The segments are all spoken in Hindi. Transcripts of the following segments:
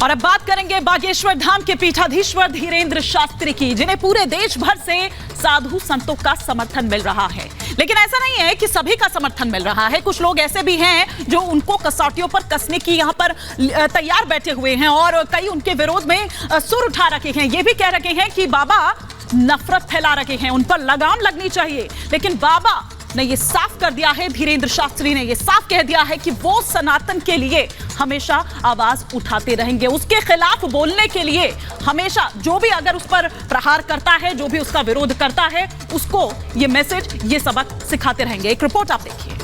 और अब बात करेंगे बागेश्वर धाम के पीठाधीश्वर धीरेंद्र शास्त्री की, जिन्हें पूरे देश भर से साधु संतों का समर्थन मिल रहा है। लेकिन ऐसा नहीं है कि सभी का समर्थन मिल रहा है। कुछ लोग ऐसे भी हैं जो उनको कसौटियों पर कसने की यहां पर तैयार बैठे हुए हैं और कई उनके विरोध में सुर उठा रखे हैं। ये भी कह रखे हैं कि बाबा नफरत फैला रखे हैं, उन पर लगाम लगनी चाहिए। लेकिन बाबा ने ये साफ कर दिया है, धीरेंद्र शास्त्री ने ये साफ कह दिया है कि वो सनातन के लिए हमेशा आवाज उठाते रहेंगे, उसके खिलाफ बोलने के लिए हमेशा जो भी अगर उस पर प्रहार करता है, जो भी उसका विरोध करता है, उसको ये मैसेज, ये सबक सिखाते रहेंगे। एक रिपोर्ट आप देखिए।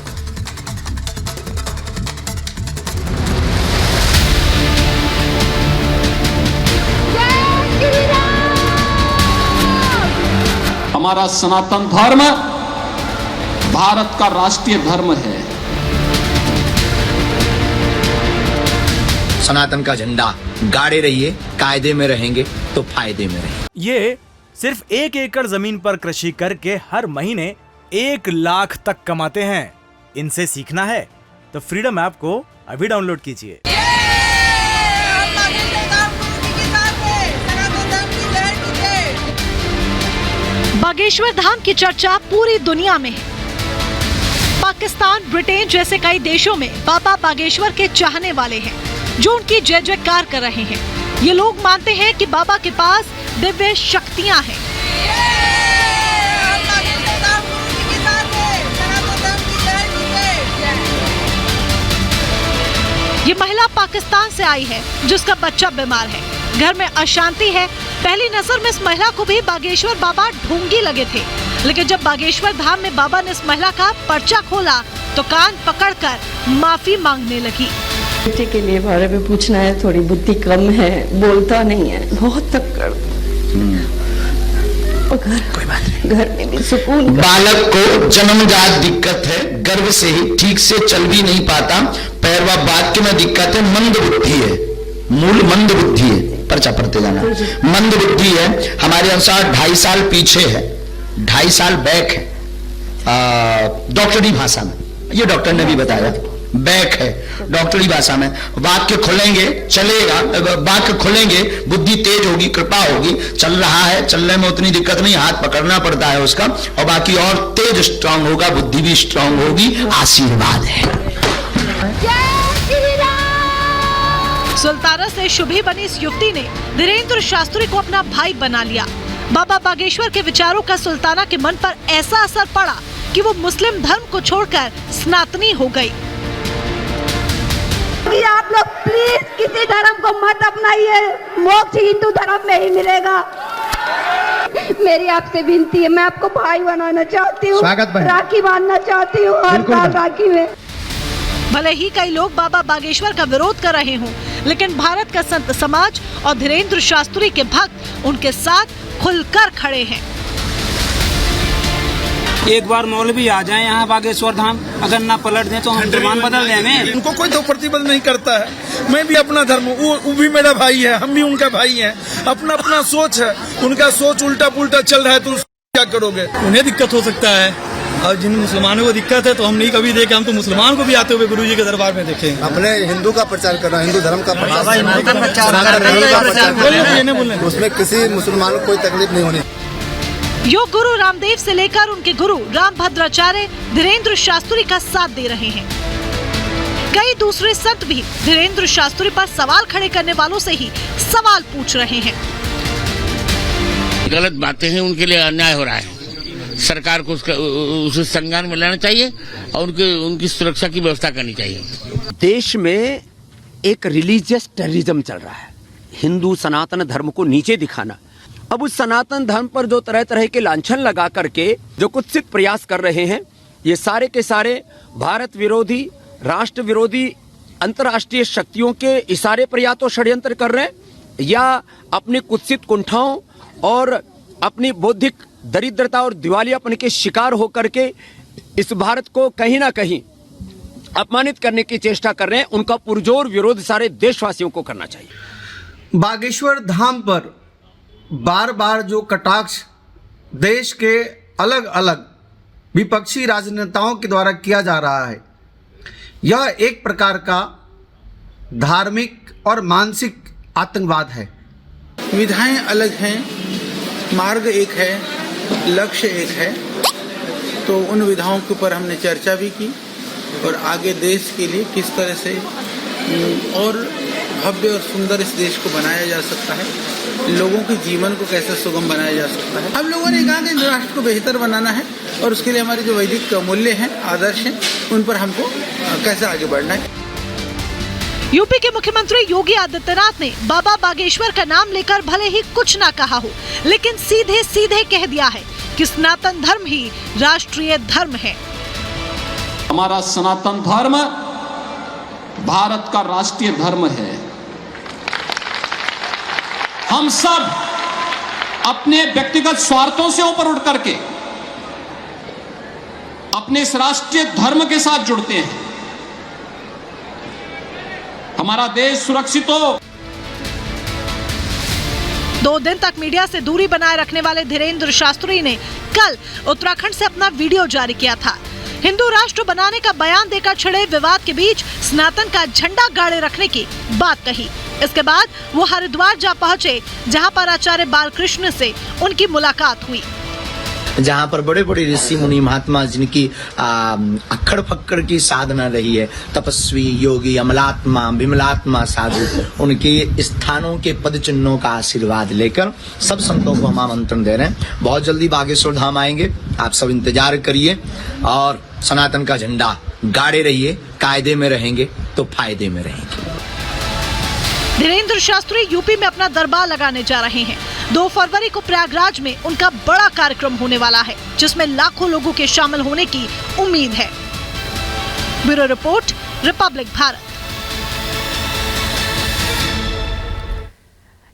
हमारा सनातन धर्म भारत का राष्ट्रीय धर्म है। सनातन का झंडा गाड़े रहिए, कायदे में रहेंगे तो फायदे में रहेंगे। ये सिर्फ 1 एकड़ जमीन पर कृषि करके हर महीने 1 लाख तक कमाते हैं। इनसे सीखना है तो फ्रीडम ऐप को अभी डाउनलोड कीजिए। बागेश्वर धाम की चर्चा पूरी दुनिया में है। पाकिस्तान, ब्रिटेन जैसे कई देशों में बाबा बागेश्वर के चाहने वाले हैं जो उनकी जय जयकार कर रहे हैं। ये लोग मानते हैं कि बाबा के पास दिव्य शक्तियां हैं। ये महिला पाकिस्तान से आई है जिसका बच्चा बीमार है, घर में अशांति है। पहली नजर में इस महिला को भी बागेश्वर बाबा ढोंगी लगे थे, लेकिन जब बागेश्वर धाम में बाबा ने इस महिला का पर्चा खोला तो कान पकड़कर माफी मांगने लगी। बेटे के लिए बारे में पूछना है, थोड़ी बुद्धि कम है, बोलता नहीं है, बहुत तक्कड़। घर में भी सुकून। बालक को जन्मजात दिक्कत है, गर्भ से ही ठीक से चल भी नहीं पाता, पैर व वाक्य में दिक्कत है, मंद बुद्धि है, मूल मंद बुद्धि है। पर्चा पढ़ते जाना, मंद बुद्धि है। हमारे अनुसार 2.5 साल पीछे है, 2.5 साल बैक है डॉक्टरी भाषा में, ये डॉक्टर ने भी बताया, बैक है डॉक्टरी भाषा में। वाक्य खुलेंगे चलेगा, वाक्य खुलेंगे, बुद्धि तेज होगी, कृपा होगी। चल रहा है, चलने में उतनी दिक्कत नहीं, हाथ पकड़ना पड़ता है उसका, और बाकी और तेज स्ट्रांग होगा, बुद्धि भी स्ट्रांग होगी। आशीर्वाद है। सुल्ताना से शुभी बनी इस युवती ने धीरेंद्र शास्त्री को अपना भाई बना लिया। बाबा बागेश्वर के विचारों का सुल्ताना के मन पर ऐसा असर पड़ा कि वो मुस्लिम धर्म को छोड़कर सनातनी हो गई। आप लोग प्लीज किसी धर्म को मत अपनाइए, मोक्ष हिंदू धर्म में ही मिलेगा। मेरी आपसे विनती है, मैं आपको भाई बनाना चाहती हूँ, राखी बांधना चाहती हूँ हर साल राखी में। भले ही कई लोग बाबा बागेश्वर का विरोध कर रहे हों, लेकिन भारत का संत समाज और धीरेंद्र शास्त्री के भक्त उनके साथ खुलकर खड़े हैं। एक बार मौलवी आ जाए यहाँ बागेश्वर धाम, अगर ना पलट दें तो हम जुबान बदल देंगे। इनको कोई तो प्रतिबंध नहीं करता है। मैं भी अपना धर्म, वो भी मेरा भाई है, हम भी उनका भाई हैं। अपना अपना सोच है, उनका सोच उल्टा पुल्टा चल रहा है तो क्या करोगे? उन्हें दिक्कत हो सकता है, और जिन मुसलमानों को दिक्कत है तो हम नहीं कभी देखे, हम तो मुसलमान को भी आते हुए गुरुजी के दरबार में देखे। अपने हिंदू का प्रचार करना, हिंदू धर्म का प्रचार, उसमें किसी मुसलमान को कोई तकलीफ नहीं होनी। योग गुरु रामदेव से लेकर उनके गुरु राम भद्राचार्य धीरेंद्र शास्त्री का साथ दे रहे हैं। कई दूसरे संत भी धीरेंद्र शास्त्री पर सवाल खड़े करने वालों से ही सवाल पूछ रहे हैं। गलत बातें हैं, उनके लिए अन्याय हो रहा है। सरकार को उसे संज्ञान में लेना चाहिए और उनकी सुरक्षा की व्यवस्था करनी चाहिए। देश में एक रिलीजियस टेररिज्म चल रहा है, हिंदू सनातन धर्म को नीचे दिखाना। अब उस सनातन धर्म पर जो तरह तरह के लांछन लगा करके जो कुत्सित प्रयास कर रहे हैं, ये सारे के सारे भारत विरोधी, राष्ट्र विरोधी, अंतर्राष्ट्रीय शक्तियों के इशारे पर या तो षड्यंत्र कर रहे हैं, या अपनी कुत्सित कुंठाओं और अपनी बौद्धिक दरिद्रता और दिवालियापन के शिकार होकर के इस भारत को कहीं ना कहीं अपमानित करने की चेष्टा कर रहे हैं। उनका पुरजोर विरोध सारे देशवासियों को करना चाहिए। बागेश्वर धाम पर बार बार जो कटाक्ष देश के अलग अलग विपक्षी राजनेताओं के द्वारा किया जा रहा है, यह एक प्रकार का धार्मिक और मानसिक आतंकवाद है। विधाएं अलग हैं, मार्ग एक है, लक्ष्य एक है। तो उन विधाओं के ऊपर हमने चर्चा भी की और आगे देश के लिए किस तरह से और भव्य और सुंदर इस देश को बनाया जा सकता है, लोगों के जीवन को कैसे सुगम बनाया जा सकता है। हम लोगों ने कहा कि राष्ट्र को बेहतर बनाना है और उसके लिए हमारे जो वैदिक मूल्य हैं, आदर्श हैं, उन पर हमको कैसे आगे बढ़ना है। यूपी के मुख्यमंत्री योगी आदित्यनाथ ने बाबा बागेश्वर का नाम लेकर भले ही कुछ ना कहा हो, लेकिन सीधे सीधे कह दिया है कि सनातन धर्म ही राष्ट्रीय धर्म है। हमारा सनातन धर्म भारत का राष्ट्रीय धर्म है। हम सब अपने व्यक्तिगत स्वार्थों से ऊपर उठ करके अपने इस राष्ट्रीय धर्म के साथ जुड़ते हैं। हमारा देश सुरक्षित हो। 2 दिन तक मीडिया से दूरी बनाए रखने वाले धीरेन्द्र शास्त्री ने कल उत्तराखंड से अपना वीडियो जारी किया था। हिंदू राष्ट्र बनाने का बयान देकर छिड़े विवाद के बीच सनातन का झंडा गाड़े रखने की बात कही। इसके बाद वो हरिद्वार जा पहुंचे, जहां पर आचार्य बालकृष्ण से उनकी मुलाकात हुई, जहाँ पर बड़े बड़े ऋषि मुनि महात्मा जिनकी अक्खड़ फक्कड़ की साधना रही है, तपस्वी योगी अमलात्मा विमलात्मा साधु, उनके स्थानों के पद चिन्हों का आशीर्वाद लेकर सब संतों को हम आमंत्रण दे रहे हैं। बहुत जल्दी बागेश्वर धाम आएंगे, आप सब इंतजार करिए और सनातन का झंडा गाड़े रहिए। कायदे में रहेंगे तो फायदे में रहेंगे। धीरेन्द्र शास्त्री यूपी में अपना दरबार लगाने जा रहे हैं। 2 फरवरी को प्रयागराज में उनका बड़ा कार्यक्रम होने वाला है, जिसमें लाखों लोगों के शामिल होने की उम्मीद है। Bureau report, Republic Bharat.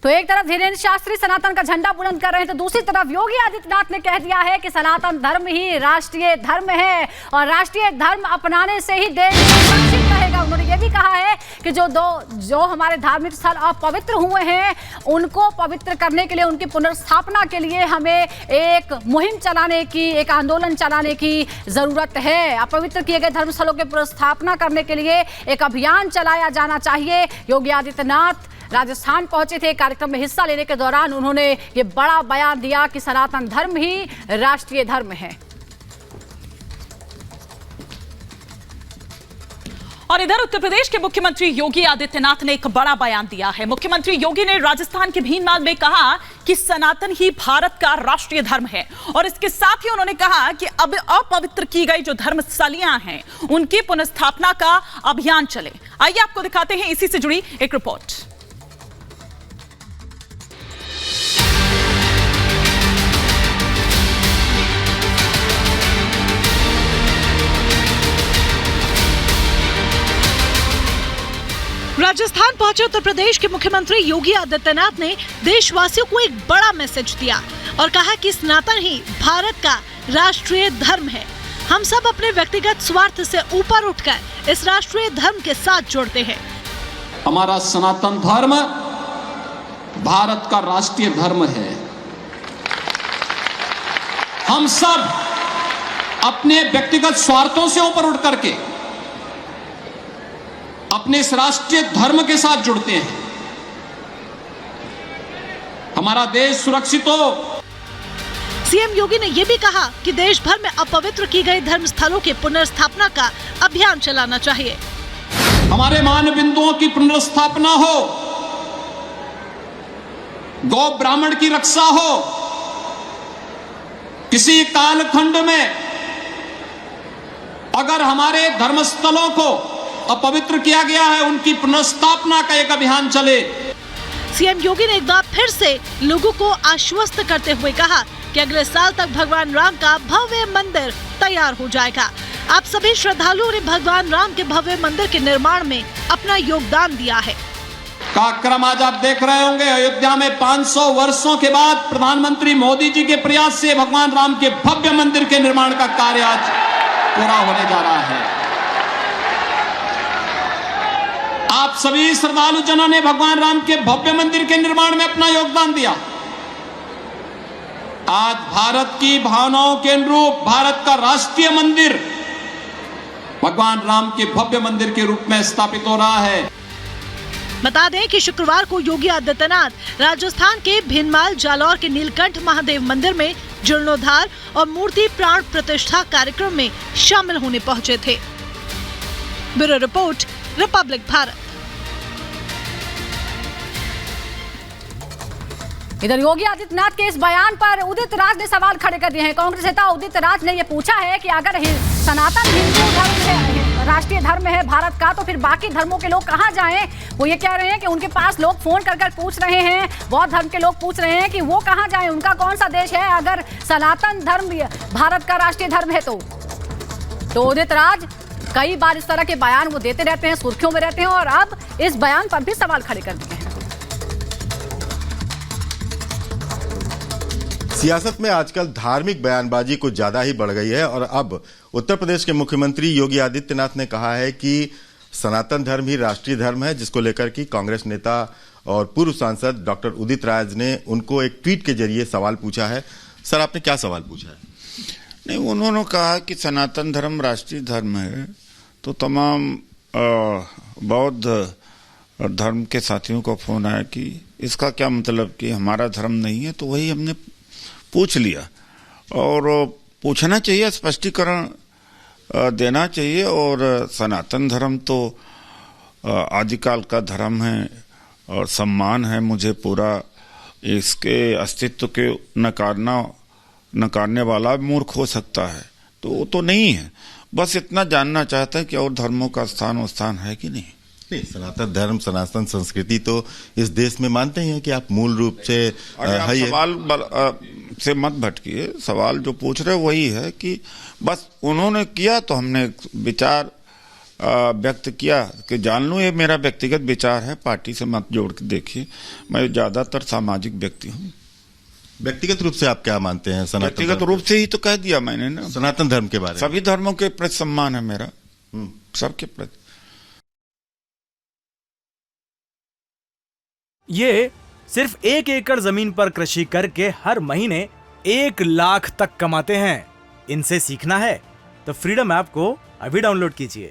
तो एक तरफ धीरेन्द्र शास्त्री सनातन का झंडा बुलंद कर रहे हैं, तो दूसरी तरफ योगी आदित्यनाथ ने कह दिया है कि सनातन धर्म ही राष्ट्रीय धर्म है और राष्ट्रीय धर्म अपनाने से ही देश सुरक्षित रहेगा। उन्होंने ये भी कहा है कि जो हमारे धार्मिक स्थल अपवित्र हुए हैं, उनको पवित्र करने के लिए, उनकी पुनर्स्थापना के लिए हमें एक मुहिम चलाने की, एक आंदोलन चलाने की जरूरत है। अपवित्र किए गए धर्मस्थलों की पुनर्स्थापना करने के लिए एक अभियान चलाया जाना चाहिए। योगी आदित्यनाथ राजस्थान पहुंचे थे। कार्यक्रम में हिस्सा लेने के दौरान उन्होंने ये बड़ा बयान दिया कि सनातन धर्म ही राष्ट्रीय धर्म है। और इधर उत्तर प्रदेश के मुख्यमंत्री योगी आदित्यनाथ ने एक बड़ा बयान दिया है। मुख्यमंत्री योगी ने राजस्थान के भीनमाल में कहा कि सनातन ही भारत का राष्ट्रीय धर्म है और इसके साथ ही उन्होंने कहा कि अब अपवित्र की गई जो धर्मस्थलियां हैं, उनकी पुनर्स्थापना का अभियान चले। आइए आपको दिखाते हैं इसी से जुड़ी एक रिपोर्ट। राजस्थान पहुंचे उत्तर प्रदेश के मुख्यमंत्री योगी आदित्यनाथ ने देशवासियों को एक बड़ा मैसेज दिया और कहा कि सनातन ही भारत का राष्ट्रीय धर्म है। हम सब अपने व्यक्तिगत स्वार्थ से ऊपर उठकर इस राष्ट्रीय धर्म के साथ जुड़ते हैं। हमारा सनातन धर्म भारत का राष्ट्रीय धर्म है। हम सब अपने व्यक्तिगत स्वार्थों से ऊपर उठ करके अपने इस राष्ट्रीय धर्म के साथ जुड़ते हैं। हमारा देश सुरक्षित हो। सीएम योगी ने यह भी कहा कि देश भर में अपवित्र की गई धर्म स्थलों की पुनर्स्थापना का अभियान चलाना चाहिए। हमारे मान बिंदुओं की पुनर्स्थापना हो, गौ ब्राह्मण की रक्षा हो। किसी कालखंड में अगर हमारे धर्मस्थलों को अपवित्र किया गया है, उनकी पुनर्स्थापना का एक अभियान चले। सीएम योगी ने एक बार फिर से लोगों को आश्वस्त करते हुए कहा कि अगले साल तक भगवान राम का भव्य मंदिर तैयार हो जाएगा। आप सभी श्रद्धालुओं ने भगवान राम के भव्य मंदिर के निर्माण में अपना योगदान दिया है। कार्यक्रम आज आप देख रहे होंगे, अयोध्या में 500 वर्षों के बाद प्रधानमंत्री मोदी जी के प्रयास से भगवान राम के भव्य मंदिर के निर्माण का कार्य आज पूरा होने जा रहा है। आप सभी श्रद्धालु जनों ने भगवान राम के भव्य मंदिर के निर्माण में अपना योगदान दिया। आज भारत की भावनाओं के अनुरूप भारत का राष्ट्रीय मंदिर भगवान राम के भव्य मंदिर के रूप में स्थापित हो रहा है। बता दें कि शुक्रवार को योगी आदित्यनाथ राजस्थान के भिनमाल जालौर के नीलकंठ महादेव मंदिर में जीर्णोद्धार और मूर्ति प्राण प्रतिष्ठा कार्यक्रम में शामिल होने पहुंचे थे। Bureau report, Republic Bharat. इधर योगी आदित्यनाथ के इस बयान पर उदित राज ने सवाल खड़े कर दिए हैं। कांग्रेस नेता उदित राज ने यह पूछा है कि अगर सनातन हिंदू धर्म है, राष्ट्रीय धर्म है भारत का, तो फिर बाकी धर्मों के लोग कहां जाएं? वो ये कह रहे हैं कि उनके पास लोग फोन कर पूछ रहे हैं, बौद्ध धर्म के लोग पूछ रहे हैं कि वो कहां जाएं, उनका कौन सा देश है अगर सनातन धर्म भारत का राष्ट्रीय धर्म है तो उदित राज कई बार इस तरह के बयान वो देते रहते हैं, सुर्खियों में रहते हैं, और अब इस बयान पर भी सवाल खड़े कर दिए हैं। सियासत में आजकल धार्मिक बयानबाजी कुछ ज्यादा ही बढ़ गई है और अब उत्तर प्रदेश के मुख्यमंत्री योगी आदित्यनाथ ने कहा है कि सनातन धर्म ही राष्ट्रीय धर्म है, जिसको लेकर कि कांग्रेस नेता और पूर्व सांसद डॉक्टर उदित राज ने उनको एक ट्वीट के जरिए सवाल पूछा है। सर, आपने क्या सवाल पूछा है? नहीं, उन्होंने कहा कि सनातन धर्म राष्ट्रीय धर्म है, तो तमाम बौद्ध धर्म के साथियों को फोन आया कि इसका क्या मतलब कि हमारा धर्म नहीं है। तो वही हमने पूछ लिया और पूछना चाहिए, स्पष्टीकरण देना चाहिए। और सनातन धर्म तो आदिकाल का धर्म है और सम्मान है मुझे पूरा। इसके अस्तित्व के नकारने वाला मूर्ख हो सकता है, तो वो तो नहीं है। बस इतना जानना चाहता है कि और धर्मों का स्थान है कि नहीं। नहीं, सनातन धर्म सनातन संस्कृति तो इस देश में मानते हैं कि आप मूल रूप से सवाल से मत भटकिए। सवाल जो पूछ रहे वही है कि बस उन्होंने किया तो हमने विचार व्यक्त किया कि जान लूं ये मेरा व्यक्तिगत विचार है, पार्टी से मत जोड़ के देखिए। मैं ज्यादातर सामाजिक व्यक्ति हूँ। व्यक्तिगत रूप से आप क्या मानते हैं? व्यक्तिगत रूप से ही तो कह दिया मैंने ना, सनातन धर्म के बारे में। सभी धर्मों के प्रति सम्मान है मेरा, सबके प्रति। ये सिर्फ 1 एकड़ जमीन पर कृषि करके हर महीने 1 लाख तक कमाते हैं। इनसे सीखना है तो फ्रीडम ऐप को अभी डाउनलोड कीजिए।